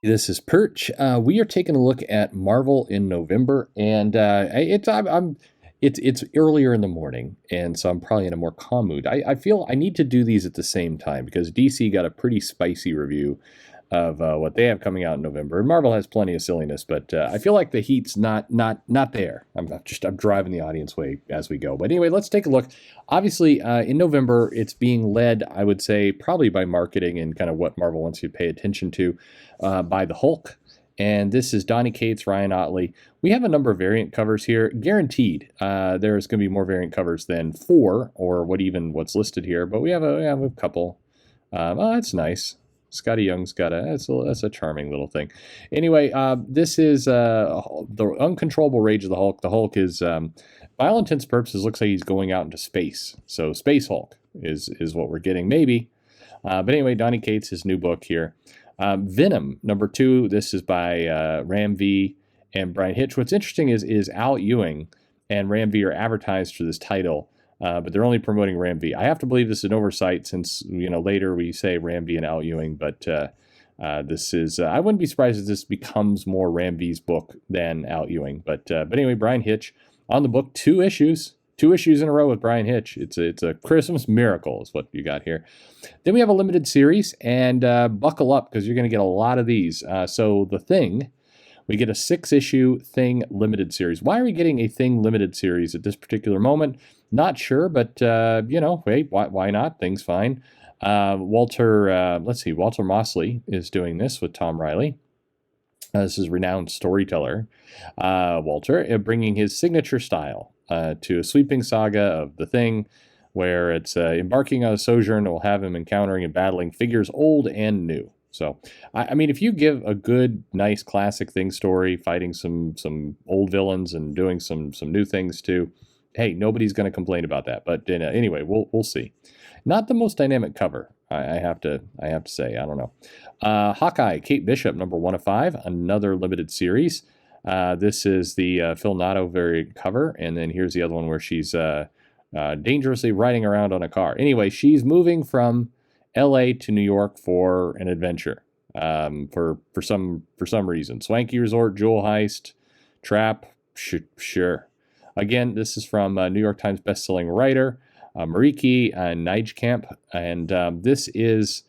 This is Perch. We are taking a look at Marvel in November, and it's earlier in the morning, and so I'm probably in a more calm mood. I feel I need to do these at the same time because DC got a pretty spicy review of what they have coming out in November, and Marvel has plenty of silliness, but I feel like the heat's not there. I'm driving the audience way as we go. But anyway, let's take a look. Obviously, in November, it's being led, I would say, probably by marketing and kind of what Marvel wants you to pay attention to, by the Hulk. And this is Donny Cates, Ryan Ottley. We have a number of variant covers here. Guaranteed, there's going to be more variant covers than 4, or what's listed here. But we have a couple. Oh, that's nice. Scotty Young's got that's a charming little thing. Anyway, this is the uncontrollable rage of the Hulk. The Hulk is, by all intents and purposes, looks like he's going out into space. So Space Hulk is what we're getting, maybe. But anyway, Donny Cates, his new book here. Venom, number 2. This is by Ram V and Brian Hitch. What's interesting is Al Ewing and Ram V are advertised for this title. But they're only promoting Ram V. I have to believe this is an oversight since, later we say Ram V and Al Ewing, but this is, I wouldn't be surprised if this becomes more Ram V's book than Al Ewing. But anyway, Brian Hitch on the book, 2 issues in a row with Brian Hitch. It's a Christmas miracle is what you got here. Then we have a limited series, and buckle up because you're going to get a lot of these. So The Thing, we get a 6-issue Thing limited series. Why are we getting a Thing limited series at this particular moment? Not sure, but, hey, why not? Thing's fine. Walter Mosley is doing this with Tom Riley. This is renowned storyteller. Walter, bringing his signature style to a sweeping saga of The Thing, where it's embarking on a sojourn that will have him encountering and battling figures old and new. So, I mean, if you give a good, nice, classic Thing story, fighting some old villains and doing some new things too, hey, nobody's going to complain about that. But anyway, we'll see. Not the most dynamic cover, I have to say. I don't know. Hawkeye, Kate Bishop, number 1 of 5, another limited series. This is the Phil Nato variant cover, and then here's the other one where she's dangerously riding around on a car. Anyway, she's moving from L.A. to New York for an adventure. For some reason, swanky resort, jewel heist, trap, sure. Again, this is from New York Times bestselling writer Mariki Nijkamp, and this is,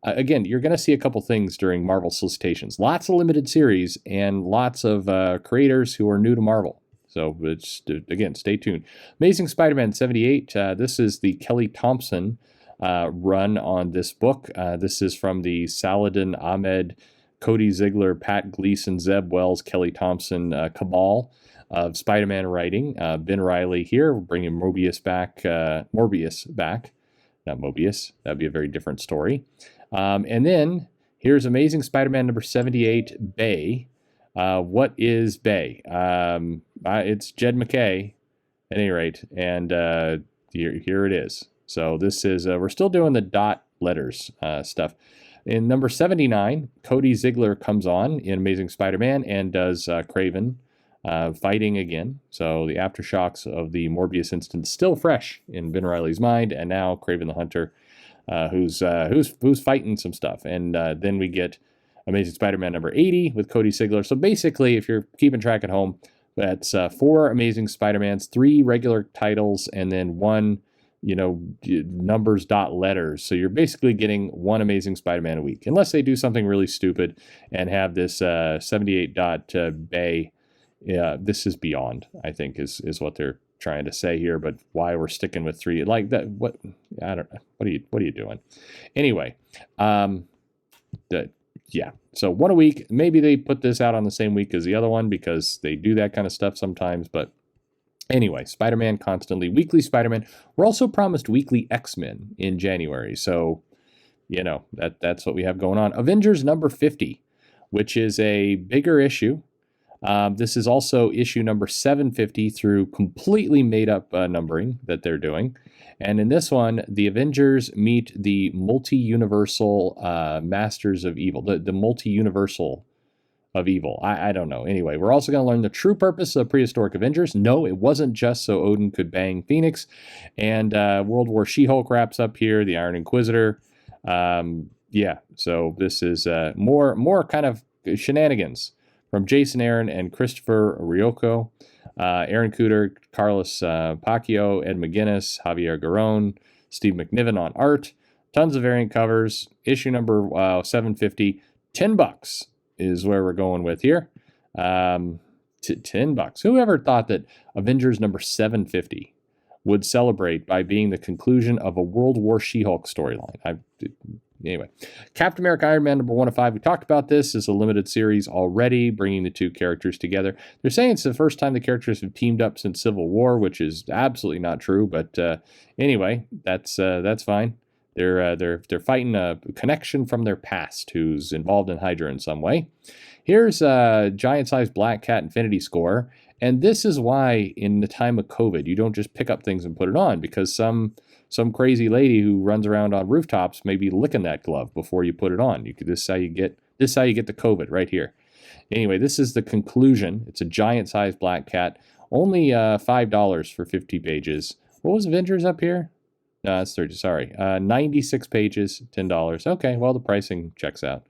again, you're going to see a couple things during Marvel Solicitations. Lots of limited series and lots of creators who are new to Marvel. So, again, stay tuned. Amazing Spider-Man 78. This is the Kelly Thompson run on this book. This is from the Saladin Ahmed, Cody Zigler, Pat Gleason, Zeb Wells, Kelly Thompson cabal of Spider-Man writing. Ben Reilly here, bringing Morbius back. Not Mobius. That'd be a very different story. And then here's Amazing Spider-Man number 78, Bay. What is Bay? It's Jed Mckay, at any rate. And here it is. So this is, we're still doing the dot letters stuff. In number 79, Cody Zigler comes on in Amazing Spider-Man and does Kraven fighting again. So the aftershocks of the Morbius incident still fresh in Ben Reilly's mind, and now Kraven the Hunter, who's fighting some stuff. And then we get Amazing Spider-Man number 80 with Cody Zigler. So basically, if you're keeping track at home, that's 4 Amazing Spider-Mans, 3 regular titles, and then 1, numbers dot letters. So you're basically getting 1 Amazing Spider-Man a week, unless they do something really stupid and have this 78 dot bay. Yeah, this is beyond, I think, is what they're trying to say here. But why we're sticking with 3 like that? What, I don't know. What are you doing? Anyway, yeah. So 1 a week. Maybe they put this out on the same week as the other one because they do that kind of stuff sometimes. But anyway, Spider-Man constantly. Weekly Spider-Man. We're also promised weekly X-Men in January. So, that's what we have going on. Avengers number 50, which is a bigger issue. This is also issue number 750 through completely made-up numbering that they're doing. And in this one, the Avengers meet the multi-universal Masters of Evil, the multi-universal of evil. I don't know. Anyway, we're also going to learn the true purpose of prehistoric Avengers. No, it wasn't just so Odin could bang Phoenix. And World War She-Hulk wraps up here, the Iron Inquisitor. Yeah, so this is more kind of shenanigans from Jason Aaron and Christopher Ryoko. Aaron Cooter, Carlos Pacquiao, Ed McGuinness, Javier Garron, Steve McNiven on art. Tons of variant covers. Issue number 750. $10 is where we're going with here. $10. Whoever thought that Avengers number 750 would celebrate by being the conclusion of a World War She-Hulk storyline? Anyway, Captain America Iron Man number 1 of 5. We talked about this as a limited series already, bringing the two characters together. They're saying it's the first time the characters have teamed up since Civil War, which is absolutely not true. But anyway, that's fine. They're fighting a connection from their past who's involved in Hydra in some way. Here's a giant-sized Black Cat Infinity Score, and this is why in the time of COVID you don't just pick up things and put it on, because some crazy lady who runs around on rooftops may be licking that glove before you put it on. This is how you get the COVID right here. Anyway, this is the conclusion. It's a giant-sized Black Cat, only $5 for 50 pages. What was Avengers up here? No, that's 30. Sorry, 96 pages, $10. Okay, well the pricing checks out.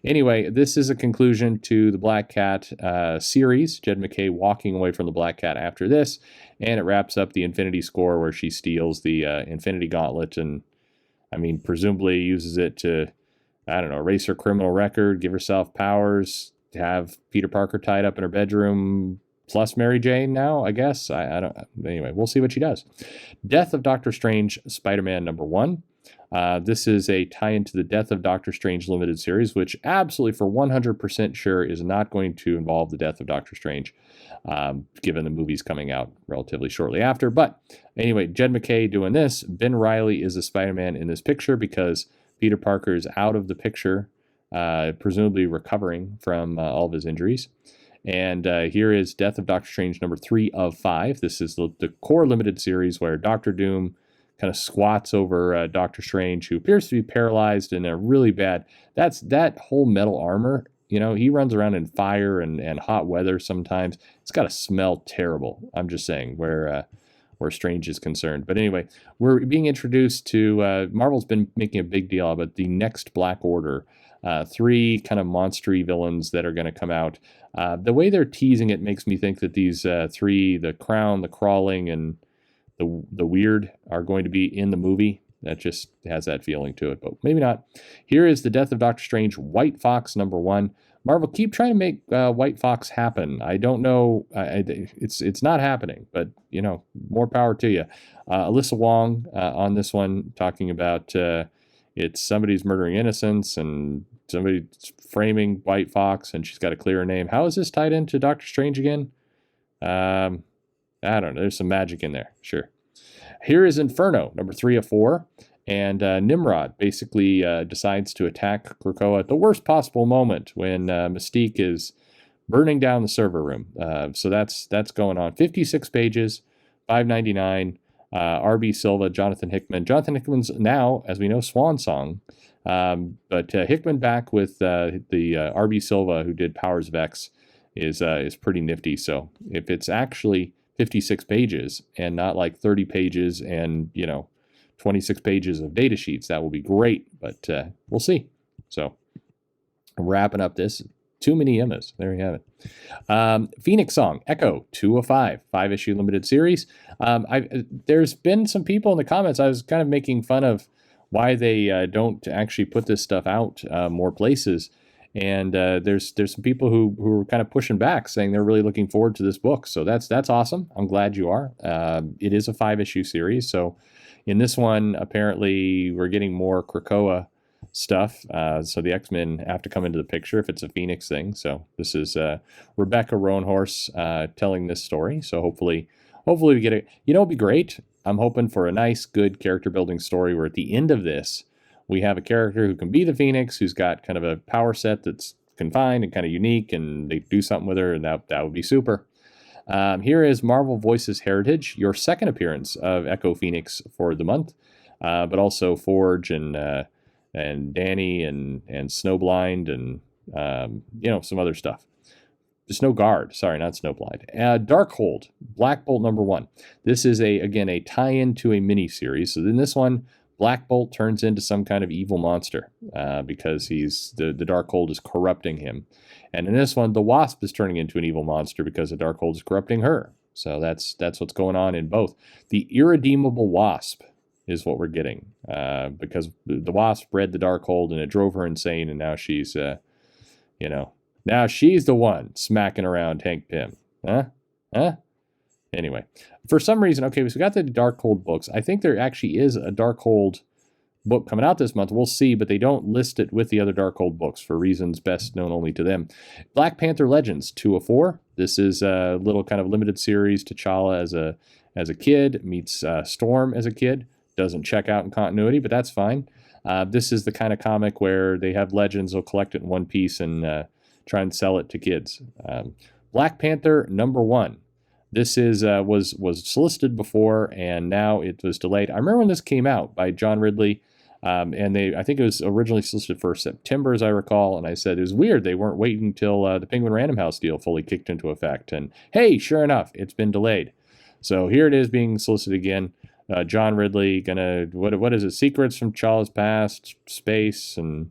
Anyway, this is a conclusion to the Black Cat series. Jed McKay walking away from the Black Cat after this, and it wraps up the Infinity Score where she steals the Infinity Gauntlet and, I mean, presumably uses it to, I don't know, erase her criminal record, give herself powers, have Peter Parker tied up in her bedroom, plus Mary Jane now, I guess. I don't. Anyway, we'll see what she does. Death of Doctor Strange, Spider-Man number 1. This is a tie-in to the Death of Doctor Strange limited series, which absolutely for 100% sure is not going to involve the death of Doctor Strange, given the movie's coming out relatively shortly after. But anyway, Jed McKay doing this. Ben Reilly is the Spider-Man in this picture because Peter Parker is out of the picture, presumably recovering from all of his injuries. And here is Death of Doctor Strange number 3 of 5. This is the core limited series where Doctor Doom kind of squats over Doctor Strange, who appears to be paralyzed in a really bad... That whole metal armor, you know, he runs around in fire and hot weather sometimes. It's got to smell terrible, I'm just saying, where Strange is concerned. But anyway, we're being introduced to... Marvel's been making a big deal about the next Black Order. 3 kind of monstery villains that are going to come out. The way they're teasing it makes me think that these 3, the Crown, the Crawling, and the Weird, are going to be in the movie. That just has that feeling to it, but maybe not. Here is the Death of Doctor Strange, White Fox number 1. Marvel, keep trying to make White Fox happen. I don't know. It's not happening, but, you know, more power to you. Alyssa Wong on this one, talking about it's somebody's murdering innocents and somebody's framing White Fox, and she's got to clear her name. How is this tied into Doctor Strange again? I don't know. There's some magic in there. Sure. Here is Inferno, number 3 of 4. And Nimrod basically decides to attack Krakoa at the worst possible moment when Mystique is burning down the server room. So that's going on. 56 pages, $5.99. R.B. Silva, Jonathan Hickman. Jonathan Hickman's now, as we know, Swan Song. But Hickman back with the R.B. Silva, who did Powers of X, is pretty nifty. So if it's actually 56 pages and not like 30 pages and, 26 pages of data sheets, that will be great. But we'll see. So wrapping up this. Too many Emmas. There you have it. Phoenix Song, Echo, 2 of 5, 5-issue limited series. There's been some people in the comments, I was kind of making fun of why they don't actually put this stuff out more places. And there's some people who are kind of pushing back, saying they're really looking forward to this book. So that's awesome. I'm glad you are. It is a 5-issue series. So in this one, apparently we're getting more Krakoa stuff, so the X-Men have to come into the picture if it's a Phoenix thing. So this is Rebecca Roanhorse telling this story. So hopefully we get it. It'd be great. I'm hoping for a nice, good character building story where at the end of this, we have a character who can be the Phoenix, who's got kind of a power set that's confined and kind of unique, and they do something with her, and that would be super. Here is Marvel Voices Heritage, your second appearance of Echo Phoenix for the month, but also Forge and Danny and Snowblind and some other stuff. Snowguard, sorry, not Snowblind. Darkhold, Black Bolt number 1. This is a tie-in to a mini series. So in this one, Black Bolt turns into some kind of evil monster because the Darkhold is corrupting him. And in this one, the Wasp is turning into an evil monster because the Darkhold is corrupting her. So that's what's going on in both. The Irredeemable Wasp is what we're getting because the Wasp bred the Darkhold and it drove her insane, and now she's, now she's the one smacking around Hank Pym. Huh? Anyway, for some reason, okay, so we got the Darkhold books. I think there actually is a Darkhold book coming out this month. We'll see, but they don't list it with the other Darkhold books for reasons best known only to them. Black Panther Legends 204. This is a little kind of limited series. T'Challa as a kid meets Storm as a kid. Doesn't check out in continuity, but that's fine. This is the kind of comic where they have Legends. They'll collect it in one piece and try and sell it to kids. Black Panther #1. This was solicited before, and now it was delayed. I remember when this came out by John Ridley, and I think it was originally solicited for September, as I recall, and I said it was weird they weren't waiting till the Penguin Random House deal fully kicked into effect. And hey, sure enough, it's been delayed. So here it is being solicited again. John Ridley gonna what is it? Secrets from T'Challa's past, space, and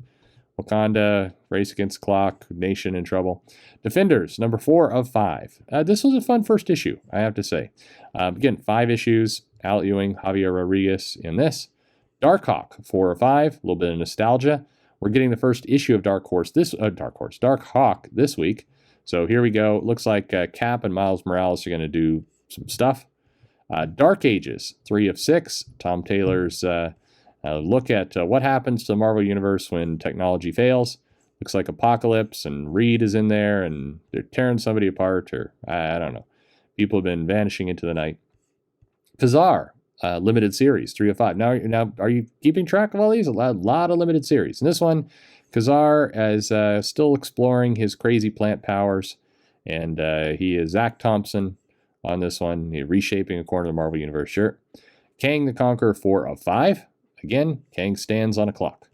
Wakanda, Race Against the Clock, Nation in Trouble. Defenders, #4 of 5. This was a fun first issue, I have to say. Again, 5 issues. Al Ewing, Javier Rodriguez in this. Darkhawk, 4 of 5. A little bit of nostalgia. We're getting the first issue of Dark Hawk this week. So here we go. Looks like Cap and Miles Morales are going to do some stuff. Dark Ages, 3 of 6. Tom Taylor's look at what happens to the Marvel Universe when technology fails. Looks like Apocalypse and Reed is in there, and they're tearing somebody apart, or I don't know. People have been vanishing into the night. Kazar, limited series, 3 of 5. Now, are you keeping track of all these? A lot of limited series. In this one, Kazar is still exploring his crazy plant powers, and he is Zach Thompson on this one. He's reshaping a corner of the Marvel Universe. Sure. Kang the Conqueror, 4 of 5. Again, Kang stands on a clock.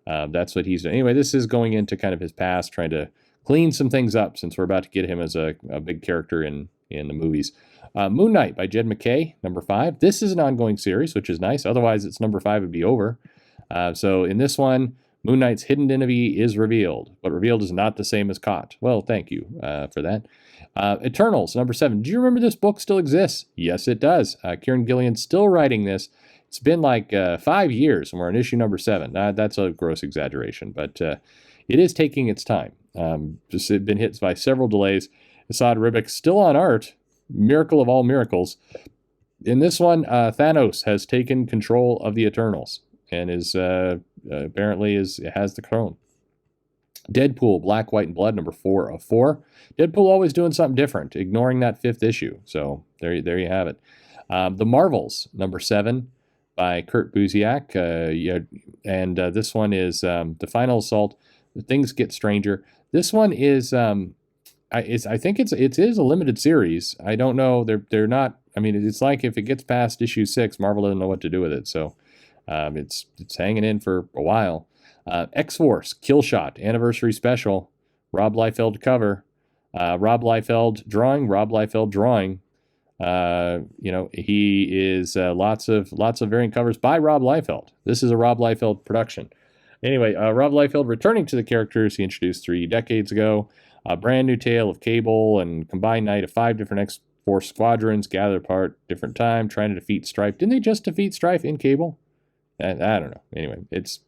That's what he's doing. Anyway, this is going into kind of his past, trying to clean some things up since we're about to get him as a big character in the movies. Moon Knight by Jed McKay, #5. This is an ongoing series, which is nice. Otherwise, its #5 would be over. So in this one, Moon Knight's hidden identity is revealed, but revealed is not the same as caught. Well, thank you for that. Eternals, #7. Do you remember this book still exists? Yes, it does. Kieran Gillian's still writing this. It's been like 5 years, and we're on issue #7. That's a gross exaggeration, but it is taking its time. Just been hit by several delays. Asad Ribic still on art. Miracle of all miracles. In this one, Thanos has taken control of the Eternals and is apparently has the throne. Deadpool, Black, White, and Blood, #4 of 4. Deadpool always doing something different, ignoring that 5th issue. So there you have it. The Marvels, #7 by Kurt Busiek. And this one is The Final Assault. Things Get Stranger. This one is I think it is a limited series. I don't know. They're not. I mean, it's like if it gets past issue 6, Marvel doesn't know what to do with it. So it's hanging in for a while. X-Force, Killshot, Anniversary Special, Rob Liefeld cover, Rob Liefeld drawing, he is lots of variant covers by Rob Liefeld. This is a Rob Liefeld production. Anyway, Rob Liefeld returning to the characters he introduced 3 decades ago. A brand new tale of Cable and combined night of 5 different X-Force squadrons gathered apart different time, trying to defeat Strife. Didn't they just defeat Strife in Cable? I don't know. Anyway, it's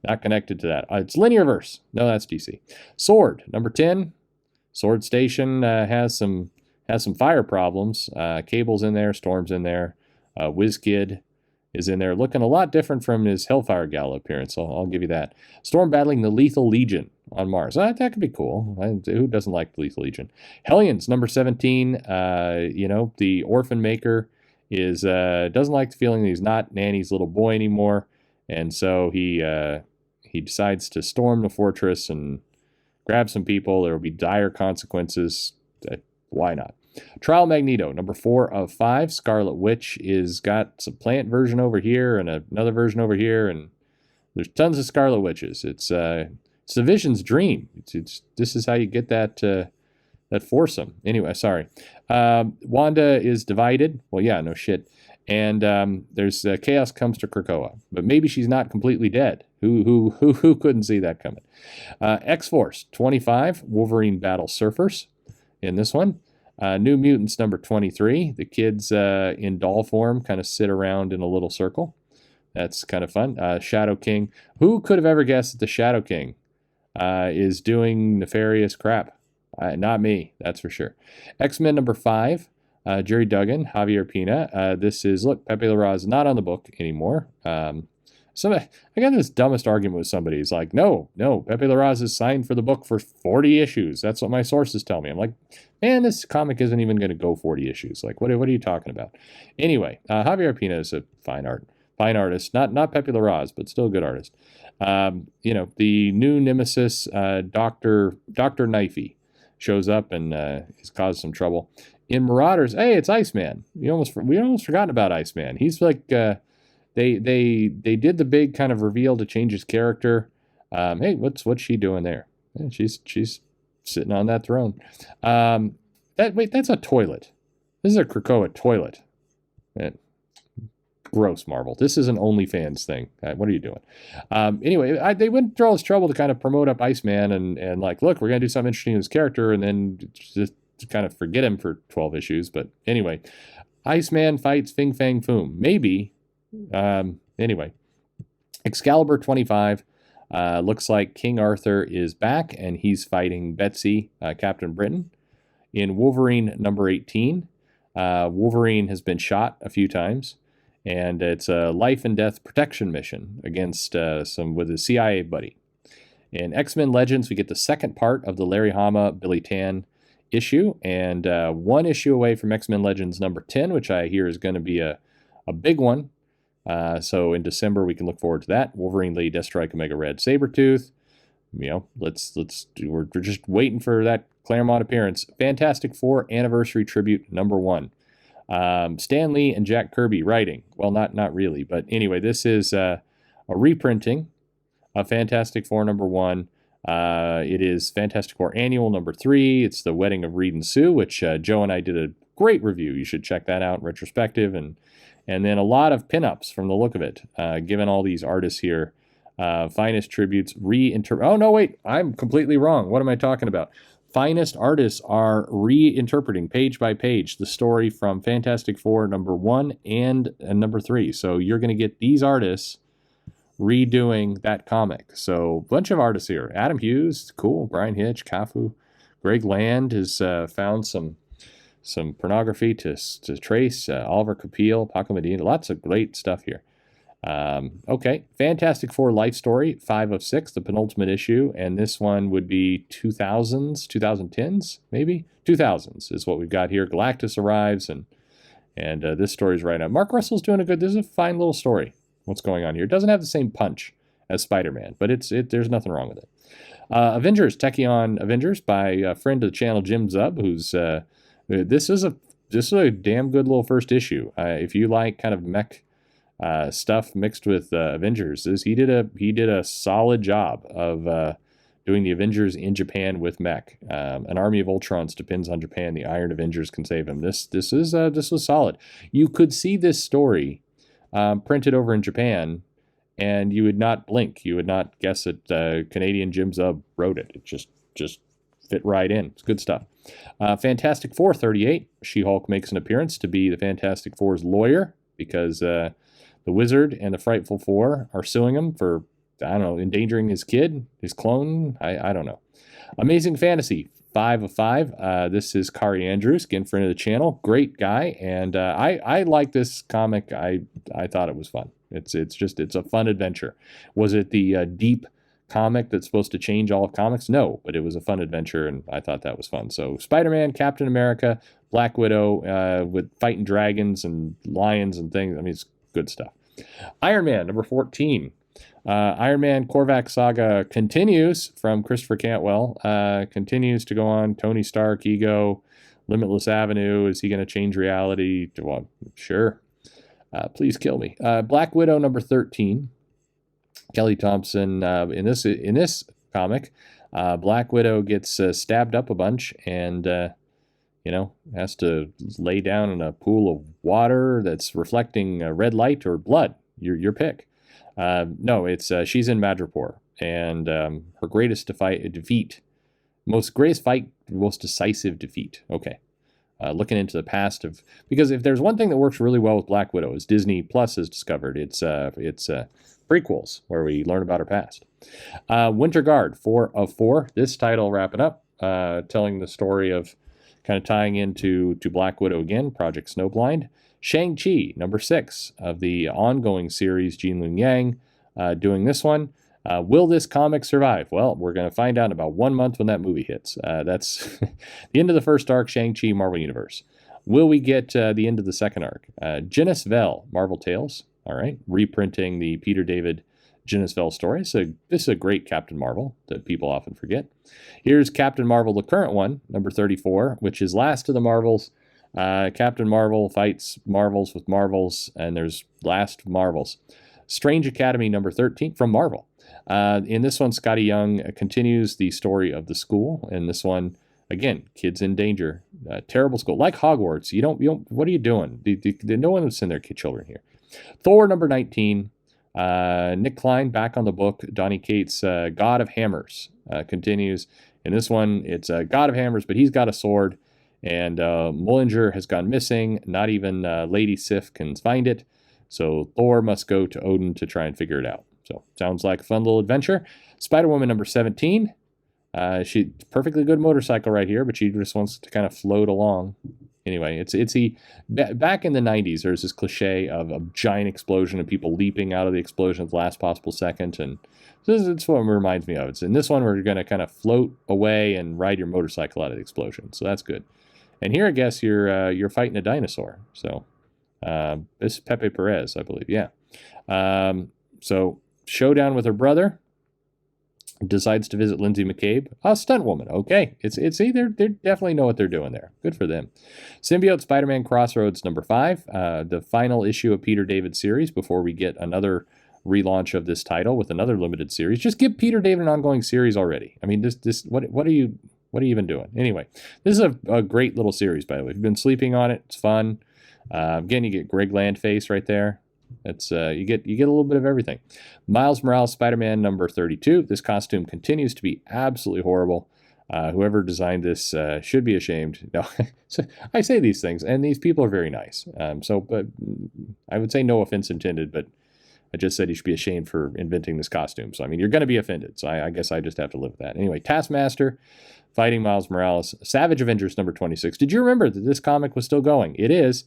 not connected to that. It's Linearverse. No, that's DC. Sword, #10. Sword Station has some fire problems. Cable's in there, Storm's in there. WizKid is in there, looking a lot different from his Hellfire Gala appearance. So I'll give you that. Storm battling the Lethal Legion on Mars. That could be cool. Who doesn't like the Lethal Legion? Hellions, #17. The Orphan Maker is doesn't like the feeling that he's not Nanny's little boy anymore, and so he decides to storm the fortress and grab some people. There will be dire consequences. Why not? Trial Magneto, #4 of 5. Scarlet Witch is got some plant version over here and another version over here, and there's tons of Scarlet Witches. It's the Vision's dream. This is how you get that foursome. Anyway, sorry. Wanda is divided. Well, yeah, no shit. And there's chaos comes to Krakoa, but maybe she's not completely dead. Who couldn't see that coming? X-Force 25, Wolverine Battle Surfers in this one. New Mutants number 23. The kids in doll form kind of sit around in a little circle. That's kind of fun. Shadow King. Who could have ever guessed that the Shadow King is doing nefarious crap? Not me, that's for sure. X-Men number 5. Jerry Duggan, Javier Pina. This is, look, Pepe Larraz is not on the book anymore. So I got this dumbest argument with somebody. He's like, no, Pepe Larraz is signed for the book for 40 issues. That's what my sources tell me. I'm like, man, this comic isn't even going to go 40 issues. Like, what are you talking about? Anyway, Javier Pina is a fine artist. Not Pepe Larraz, but still a good artist. The new nemesis, Dr. Knifey, shows up and has caused some trouble. In Marauders, hey, it's Iceman. We almost forgotten about Iceman. He's like, they did the big kind of reveal to change his character. Hey, what's she doing there? Yeah, she's sitting on that throne. That's a toilet. This is a Krakoa toilet. Gross, Marvel. This is an OnlyFans thing. What are you doing? Anyway, they went through all this trouble to kind of promote up Iceman and like, look, we're going to do something interesting in his character, and then just to kind of forget him for 12 issues. But anyway, Iceman fights Fing Fang Foom. Maybe. Anyway, Excalibur 25. Looks like King Arthur is back, and he's fighting Betsy, Captain Britain. In Wolverine number 18, Wolverine has been shot a few times, and it's a life and death protection mission against with a CIA buddy. In X-Men Legends, we get the second part of the Larry Hama, Billy Tan issue, and one issue away from X-Men Legends number 10, which I hear is going to be a big one. So in December, we can look forward to that. Wolverine, Lady Deathstrike, Omega Red, Sabretooth. We're just waiting for that Claremont appearance. Fantastic Four Anniversary Tribute number 1. Stan Lee and Jack Kirby writing. Well, not really, but anyway, this is a reprinting of Fantastic Four number 1. It is Fantastic Four Annual number 3. It's the Wedding of Reed and Sue, which Joe and I did a great review. You should check that out in retrospective, and then a lot of pinups from the look of it, given all these artists here. Finest tributes, oh, no, wait, I'm completely wrong. What am I talking about? Finest artists are reinterpreting page by page the story from Fantastic Four number 1 and number 3. So you're going to get these artists redoing that comic. So a bunch of artists here. Adam Hughes, cool. Brian Hitch, Cafu. Greg Land has found some pornography to trace. Oliver Capil, Paco Medina. Lots of great stuff here. Okay, Fantastic Four Life Story, 5 of 6, the penultimate issue, and this one would be 2000s, 2010s, maybe? 2000s is what we've got here. Galactus arrives, and this story's right on. Mark Russell's doing this is a fine little story, what's going on here. It doesn't have the same punch as Spider-Man, but there's nothing wrong with it. Avengers, Tachyon Avengers by a friend of the channel, Jim Zub, who's, this is a damn good little first issue. If you like kind of mech stuff mixed with Avengers, he did a solid job of doing the Avengers in Japan with mech. An army of Ultrons depends on Japan. The Iron Avengers can save him. This was solid. You could see this story printed over in Japan, and you would not blink. You would not guess that Canadian Jim Zub wrote it. It just fit right in. It's good stuff. Fantastic Four 38. She-Hulk makes an appearance to be the Fantastic Four's lawyer because the Wizard and the Frightful Four are suing him for, I don't know, endangering his kid, his clone. I don't know. Amazing Fantasy, 5 of 5. This is Kari Andrews, again, friend of the channel. Great guy, and I like this comic. I thought it was fun. It's a fun adventure. Was it the deep comic that's supposed to change all of comics? No, but it was a fun adventure, and I thought that was fun. So Spider-Man, Captain America, Black Widow, with fighting dragons and lions and things. I mean, it's good stuff. Iron Man, number 14. Iron Man Korvac saga continues from Christopher Cantwell. Continues to go on. Tony Stark, Ego, Limitless Avenue. Is he going to change reality? Well, sure. Please kill me. Black Widow, number 13. Kelly Thompson. In this comic, Black Widow gets stabbed up a bunch and has to lay down in a pool of water that's reflecting red light or blood. Your pick. No, it's she's in Madripoor, and her greatest defeat, most decisive defeat. Okay. Looking into the past because if there's one thing that works really well with Black Widow, as Disney Plus has discovered, it's prequels where we learn about her past. Winter Guard, 4 of 4. This title wrapping up, telling the story of kind of tying into Black Widow again, Project Snowblind. Shang-Chi, number 6 of the ongoing series, Jinlun Yang, doing this one. Will this comic survive? Well, we're going to find out in about 1 month when that movie hits. That's the end of the first arc, Shang-Chi, Marvel Universe. Will we get the end of the second arc? Genis Vell, Marvel Tales. All right, reprinting the Peter David Genis Vell story. So this is a great Captain Marvel that people often forget. Here's Captain Marvel, the current one, number 34, which is last of the Marvels. Captain Marvel fights Marvels with Marvels, and there's last Marvels. Strange Academy, number 13, from Marvel. In this one, Scotty Young continues the story of the school. In this one, again, kids in danger. Terrible school. Like Hogwarts. You don't, what are you doing? No one would send their children here. Thor, number 19. Nick Klein back on the book. Donny Cates' God of Hammers continues. In this one, it's God of Hammers, but he's got a sword. And Mullinger has gone missing. Not even Lady Sif can find it. So Thor must go to Odin to try and figure it out. So sounds like a fun little adventure. Spider-Woman number 17. She perfectly good motorcycle right here, but she just wants to kind of float along. Anyway, it's back in the 90s, there's this cliche of a giant explosion and people leaping out of the explosion at the last possible second. And this is what it reminds me of. It's in this one where you're going to kind of float away and ride your motorcycle out of the explosion. So that's good. And here, I guess, you're fighting a dinosaur. So this is Pepe Perez, I believe. Yeah. So showdown with her brother. Decides to visit Lindsay McCabe, a stunt woman. Okay, it's either they definitely know what they're doing there. Good for them. Symbiote Spider-Man Crossroads number 5, the final issue of Peter David series before we get another relaunch of this title with another limited series. Just give Peter David an ongoing series already. I mean, this what are you even doing? Anyway, this is a great little series, by the way. If you've been sleeping on it, it's fun. Again, you get Greg Landface right there. It's you get a little bit of everything. Miles Morales Spider-Man number 32. This costume continues to be absolutely horrible. Whoever designed this should be ashamed. No, so I say these things, and these people are very nice. But I would say no offense intended, but I just said you should be ashamed for inventing this costume. So I mean, you're going to be offended. So I guess I just have to live with that. Anyway, Taskmaster fighting Miles Morales. Savage Avengers number 26. Did you remember that this comic was still going? It is.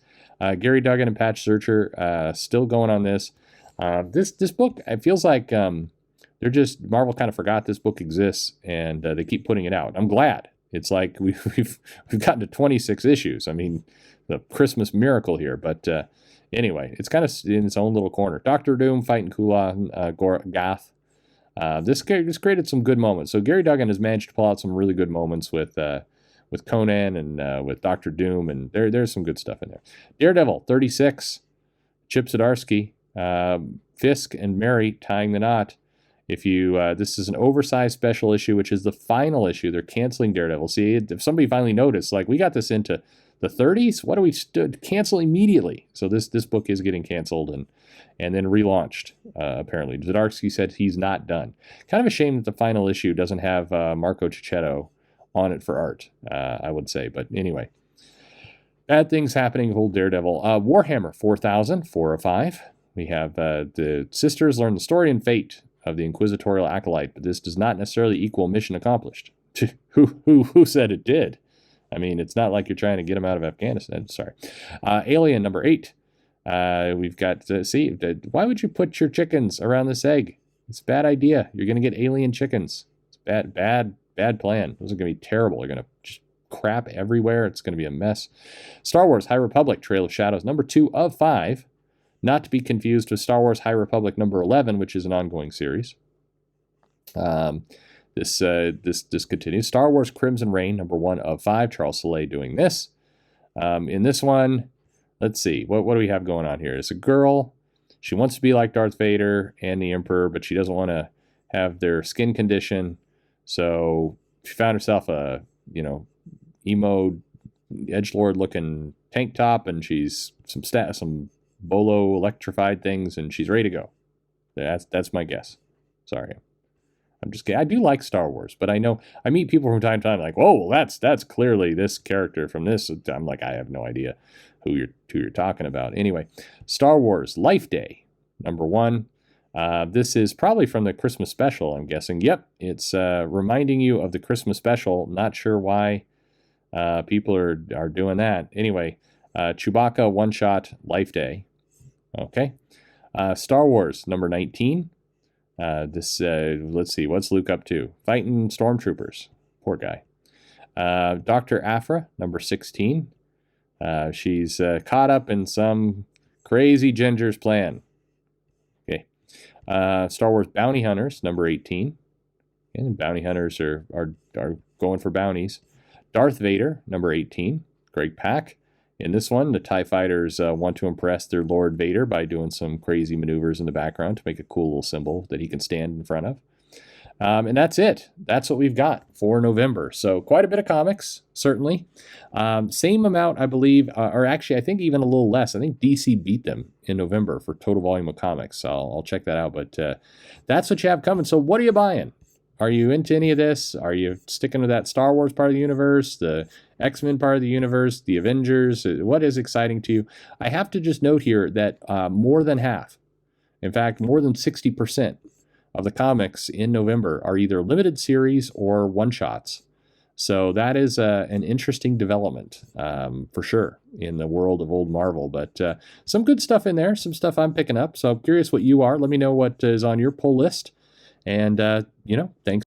Gary Duggan and Patch Searcher still going on this. This book, it feels like Marvel kind of forgot this book exists, and they keep putting it out. I'm glad. It's like we've gotten to 26 issues. I mean, the Christmas miracle here. But anyway, it's kind of in its own little corner. Doctor Doom fighting Kula Gath. This created some good moments. So Gary Duggan has managed to pull out some really good moments with Conan and with Doctor Doom, and there's some good stuff in there. Daredevil 36, Chip Zdarsky, Fisk and Mary tying the knot. If you this is an oversized special issue, which is the final issue. They're canceling Daredevil. See, if somebody finally noticed, like, we got this into the 30s, what do we cancel immediately? So this book is getting canceled and then relaunched. Apparently, Zdarsky said he's not done. Kind of a shame that the final issue doesn't have Marco Cicchetto on it for art, I would say. But anyway, bad things happening with old Daredevil. Warhammer 4000, 4 of 5. We have the sisters learn the story and fate of the Inquisitorial Acolyte, but this does not necessarily equal mission accomplished. Who said it did? I mean, it's not like you're trying to get them out of Afghanistan. Sorry. Alien number 8. We've got, why would you put your chickens around this egg? It's a bad idea. You're going to get alien chickens. It's bad plan. Those are going to be terrible. They're going to just crap everywhere. It's going to be a mess. Star Wars High Republic Trail of Shadows number 2 of 5. Not to be confused with Star Wars High Republic number 11, which is an ongoing series. This continues. Star Wars Crimson Reign number 1 of 5. Charles Soule doing this. In this one, let's see. What do we have going on here? It's a girl. She wants to be like Darth Vader and the Emperor, but she doesn't want to have their skin condition. So she found herself a, emo edgelord looking tank top, and she's some bolo electrified things, and she's ready to go. That's my guess. Sorry. I'm just kidding. I do like Star Wars, but I know I meet people from time to time like, oh, well, that's clearly this character from this. I'm like, I have no idea who you're talking about. Anyway, Star Wars Life Day, #1. This is probably from the Christmas special, I'm guessing. Yep, it's reminding you of the Christmas special. Not sure why people are doing that. Anyway, Chewbacca one-shot Life Day. Okay. Star Wars #19. Let's see, what's Luke up to? Fighting stormtroopers. Poor guy. Dr. Aphra, #16. She's caught up in some crazy ginger's plan. Okay. Star Wars Bounty Hunters, #18. And bounty hunters are going for bounties. Darth Vader, #18. Greg Pak. In this one, the TIE fighters want to impress their Lord Vader by doing some crazy maneuvers in the background to make a cool little symbol that he can stand in front of. And that's it. That's what we've got for November. So quite a bit of comics, certainly. Same amount, I believe, or actually, I think even a little less. I think DC beat them in November for total volume of comics. So I'll check that out. But that's what you have coming. So what are you buying? Are you into any of this? Are you sticking with that Star Wars part of the universe, the X-Men part of the universe, the Avengers? What is exciting to you? I have to just note here that more than half, in fact, more than 60% of the comics in November are either limited series or one-shots. So that is an interesting development for sure in the world of old Marvel. But some good stuff in there, some stuff I'm picking up. So I'm curious what you are. Let me know what is on your pull list. And, thanks